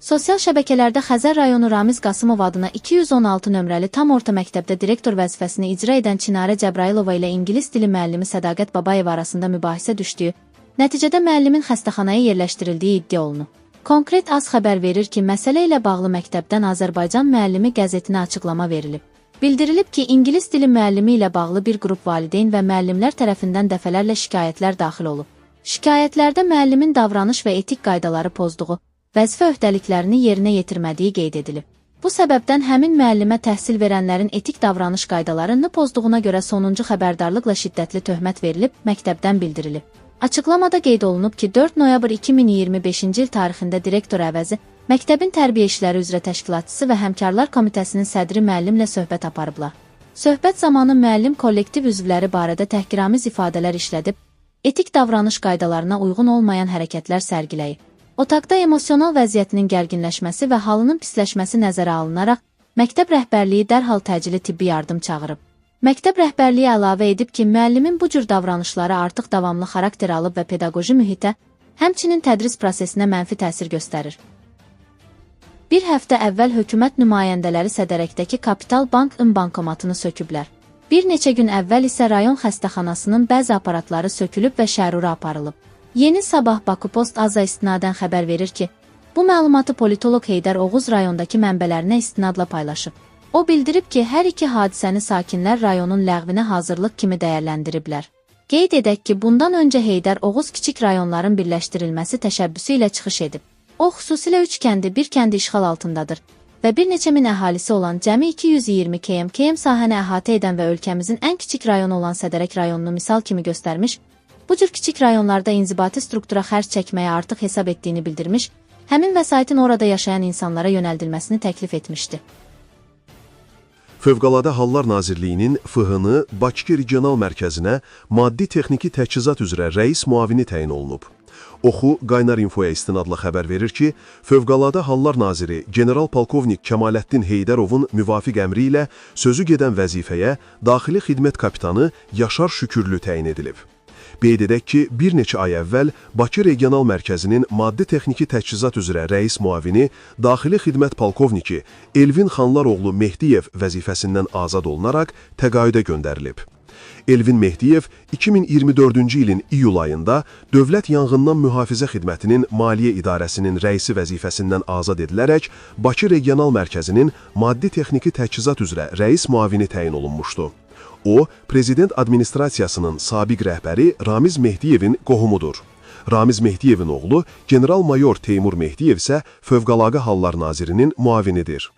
Sosial şəbəkələrdə Xəzər rayonu Ramiz Qasımov adına 216 nömrəli tam orta məktəbdə direktor vəzifəsini icra edən Çinarə Cəbrailova ilə ingilis dili müəllimi Sədaqət Babayeva arasında mübahisə düşdüyü, nəticədə müəllimin xəstəxanaya yerləşdirildiyi iddia olunub. Konkret AS xəbər verir ki, məsələ ilə bağlı məktəbdən Azərbaycan müəllimi qəzetinə açıqlama verilib. Bildirilib ki, ingilis dili müəllimi ilə bağlı bir qrup valideyn və müəllimlər tərəfindən dəfələrlə şikayətlər daxil olub. Şikayətlərdə müəllimin davranış və etik qaydaları pozduğu, vəzifə öhdəliklərini yerinə yetirmədiyi qeyd edilib. Bu səbəbdən həmin müəllimə təhsil verənlərin etik davranış qaydalarını pozduğuna görə sonuncu xəbərdarlıqla şiddətli töhmət verilib, məktəbdən bildirilib. Açıqlamada qeyd olunub ki, 4 noyabr 2025-ci il tarixində direktor əvəzi, məktəbin tərbiyə işləri üzrə təşkilatçısı və həmkarlar komitəsinin sədri müəllimlə söhbət aparıblar. Söhbət zamanı müəllim kollektiv üzvləri barədə təhqiramiz ifadələr işlədib, etik davranış qaydalarına uyğun olmayan hərəkətlər sərgiləyib. Otaqda emosional vəziyyətinin gərginləşməsi və halının pisləşməsi nəzərə alınaraq, məktəb rəhbərliyi dərhal təcili tibbi yardım çağırıb. Məktəb rəhbərliyi əlavə edib ki, müəllimin bu cür davranışları artıq davamlı xarakter alıb və pedaqoji mühitə, həmçinin tədris prosesinə mənfi təsir göstərir. Bir həftə əvvəl hökumət nümayəndələri Sədərəkdəki Kapital Bank bankomatını söküblər. Bir neçə gün əvvəl isə rayon xəstəxanasının bəzi aparatları sökülüb və şərura aparılıb. Yeni Sabah Bakı Post AZA istinadən xəbər verir ki, bu məlumatı politoloq Heydər Oğuz rayondakı mənbələrinə istinadla paylaşıb. O bildirib ki, hər iki hadisəni sakinlər rayonun ləğvinə hazırlıq kimi dəyərləndiriblər. Qeyd edək ki, bundan öncə Heydər Oğuz kiçik rayonların birləşdirilməsi təşəbbüsü ilə çıxış edib. O, xüsusilə 3 kəndi, bir kəndi işğal altındadır və bir neçə min əhalisi olan cəmi 220 km sahəni əhatə edən və ölkəmizin ən kiçik rayonu olan Sədərək rayonunu misal kimi göstərmiş, bu cür kiçik rayonlarda inzibati struktura xərc çəkməyə artıq hesab etdiyini bildirmiş, həmin vəsaitin orada yaşayan insanlara yönəldilməsini təklif etmişdi. Fövqəladə Hallar Nazirliyinin FHN Bakı Regional Mərkəzinə maddi texniki təchizat üzrə rəis müavini təyin olunub. Oxu Qaynar Infoya istinadla xəbər verir ki, Fövqəladə Hallar Naziri General Polkovnik Kəmaləddin Heydərovun müvafiq əmri ilə sözü gedən vəzifəyə Daxili Xidmət Kapitanı Yaşar Şükürlü təyin edilib. Qeyd edək ki, bir neçə ay əvvəl Bakı Regional Mərkəzinin maddi texniki təchizat üzrə rəis müavini Daxili Xidmət Polkovniki Elvin Xanlaroğlu Mehdiyev vəzifəsindən azad olunaraq təqaüdə göndərilib. Elvin Mehdiyev 2024-cü ilin iyul ayında Dövlət Yanğından Mühafizə Xidmətinin Maliyyə İdarəsinin rəisi vəzifəsindən azad edilərək Bakı Regional Mərkəzinin maddi texniki təchizat üzrə rəis müavini təyin olunmuşdu. O, Prezident Administrasiyasının sabiq rəhbəri Ramiz Mehdiyevin qohumudur. Ramiz Mehdiyevin oğlu General-Mayor Teymur Mehdiyev isə Fövqəladə Hallar Nazirinin müavinidir.